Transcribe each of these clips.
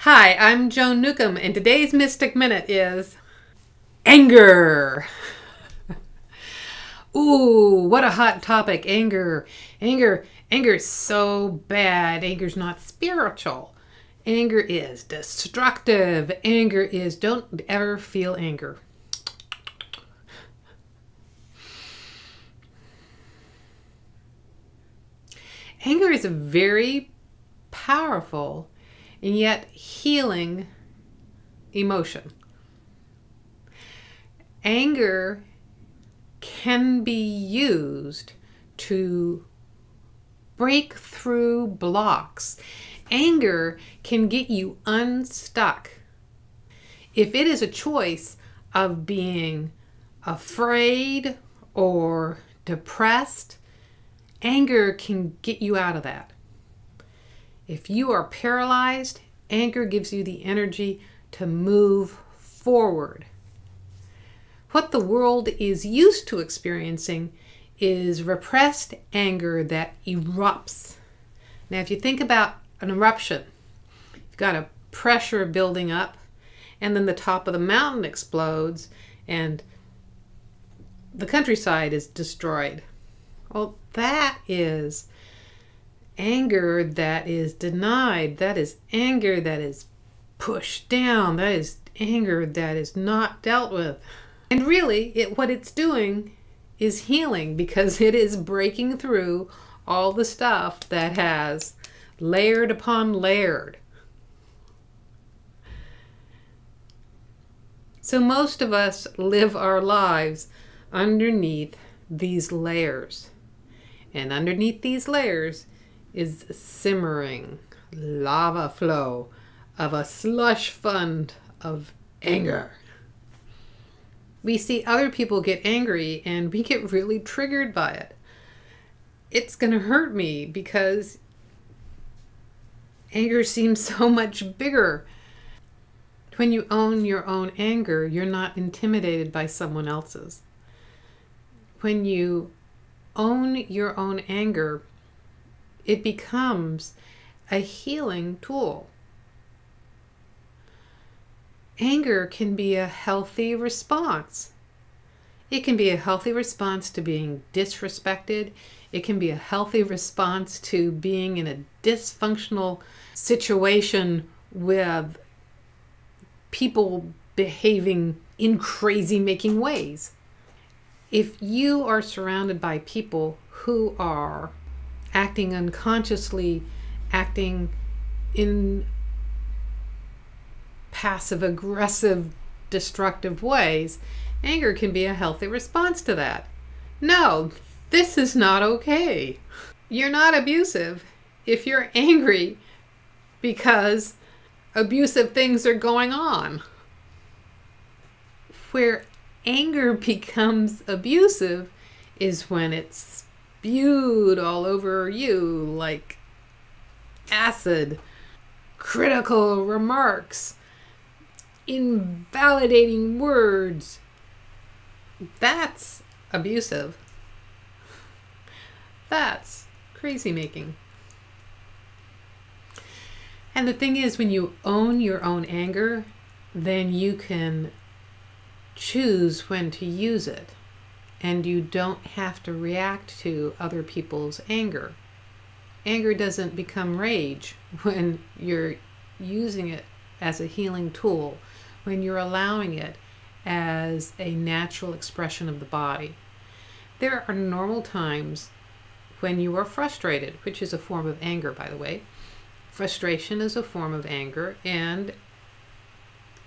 Hi, I'm Joan Newcomb, and today's Mystic Minute is anger. Ooh, what a hot topic, anger. Anger is so bad. Anger's not spiritual. Anger is destructive. Anger is, don't ever feel anger. Anger is a very powerful and yet healing emotion. Anger can be used to break through blocks. Anger can get you unstuck. If it is a choice of being afraid or depressed, anger can get you out of that. If you are paralyzed, anger gives you the energy to move forward. What the world is used to experiencing is repressed anger that erupts. Now, if you think about an eruption, you've got a pressure building up, and then the top of the mountain explodes, and the countryside is destroyed. Well, that is anger that is denied. That is anger that is pushed down. That is anger that is not dealt with. And really, what it's doing is healing, because it is breaking through all the stuff that has layered upon layered. So most of us live our lives underneath these layers. And underneath these layers is simmering lava flow of a slush fund of anger. We see other people get angry and we get really triggered by it. It's going to hurt me because anger seems so much bigger. When you own your own anger, you're not intimidated by someone else's. When you own your own anger, it becomes a healing tool. Anger can be a healthy response. It can be a healthy response to being disrespected. It can be a healthy response to being in a dysfunctional situation with people behaving in crazy-making ways. If you are surrounded by people who are acting unconsciously, acting in passive-aggressive, destructive ways, anger can be a healthy response to that. No, this is not okay. You're not abusive if you're angry because abusive things are going on. Where anger becomes abusive is when it's spewed all over you like acid, critical remarks, invalidating words. That's abusive. That's crazy making. And the thing is, when you own your own anger, then you can choose when to use it. And you don't have to react to other people's anger. Anger doesn't become rage when you're using it as a healing tool, when you're allowing it as a natural expression of the body. There are normal times when you are frustrated, which is a form of anger, by the way. Frustration is a form of anger, and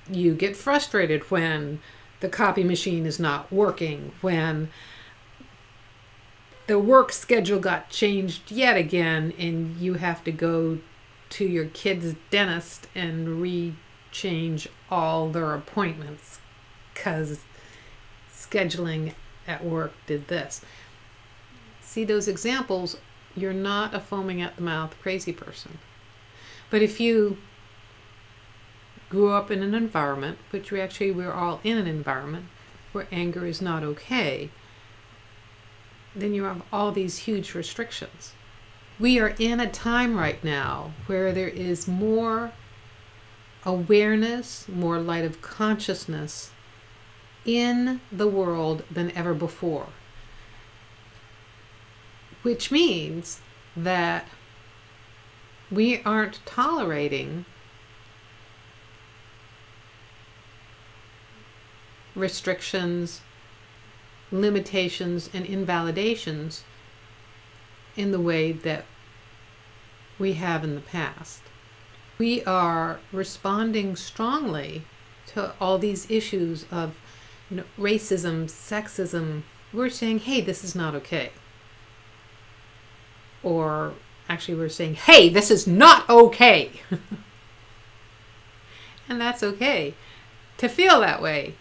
you get frustrated when the copy machine is not working, when the work schedule got changed yet again and you have to go to your kid's dentist and re-change all their appointments because scheduling at work did this. See those examples? You're not a foaming at the mouth crazy person. But if you grew up in an environment, which we're all in an environment where anger is not okay, then you have all these huge restrictions. We are in a time right now where there is more awareness, more light of consciousness in the world than ever before. Which means that we aren't tolerating restrictions, limitations, and invalidations in the way that we have in the past. We are responding strongly to all these issues of, racism, sexism. We're saying, hey, this is not okay. Or actually we're saying, hey, this is not okay. And that's okay to feel that way,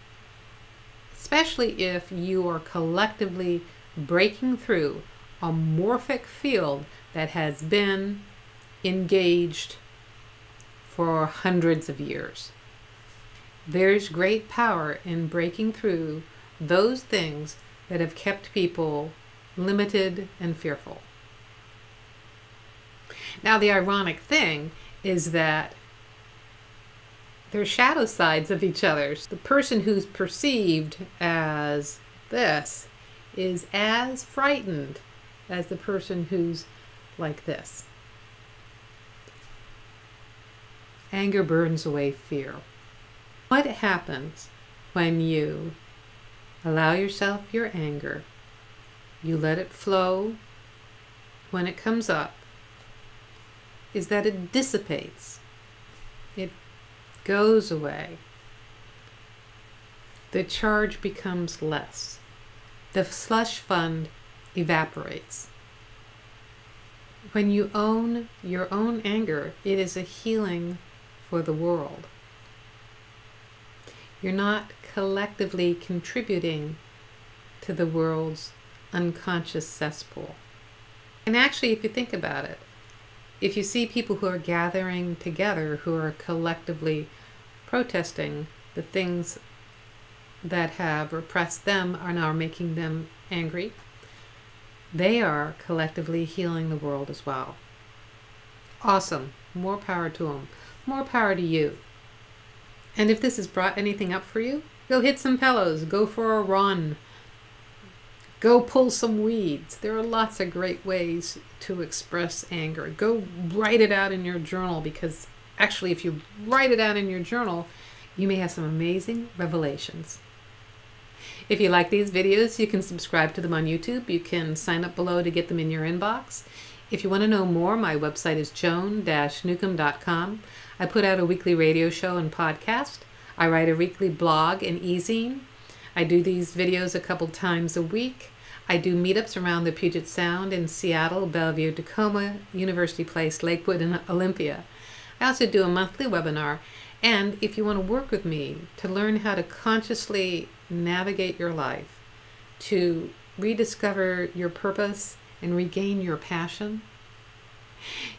especially if you are collectively breaking through a morphic field that has been engaged for hundreds of years. There's great power in breaking through those things that have kept people limited and fearful. Now, the ironic thing is that they're shadow sides of each other. The person who's perceived as this is as frightened as the person who's like this. Anger burns away fear. What happens when you allow yourself your anger, you let it flow when it comes up, is that it dissipates. It goes away. The charge becomes less. The slush fund evaporates. When you own your own anger, it is a healing for the world. You're not collectively contributing to the world's unconscious cesspool. And actually, if you think about it, if you see people who are gathering together, who are collectively protesting the things that have repressed them, are now making them angry, they are collectively healing the world as well. Awesome. More power to them. More power to you. And if this has brought anything up for you, go hit some pillows, go for a run, go pull some weeds. There are lots of great ways to express anger. Go write it out in your journal, because actually if you write it out in your journal, you may have some amazing revelations. If you like these videos, you can subscribe to them on YouTube. You can sign up below to get them in your inbox. If you want to know more, my website is joan-newcomb.com. I put out a weekly radio show and podcast. I write a weekly blog and e-zine. I do these videos a couple times a week. I do meetups around the Puget Sound in Seattle, Bellevue, Tacoma, University Place, Lakewood, and Olympia. I also do a monthly webinar. And if you want to work with me to learn how to consciously navigate your life, to rediscover your purpose and regain your passion,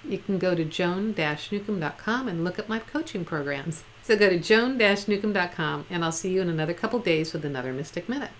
you can go to joan-newcomb.com and look at my coaching programs. So go to joan-newcomb.com, and I'll see you in another couple days with another Mystic Minute.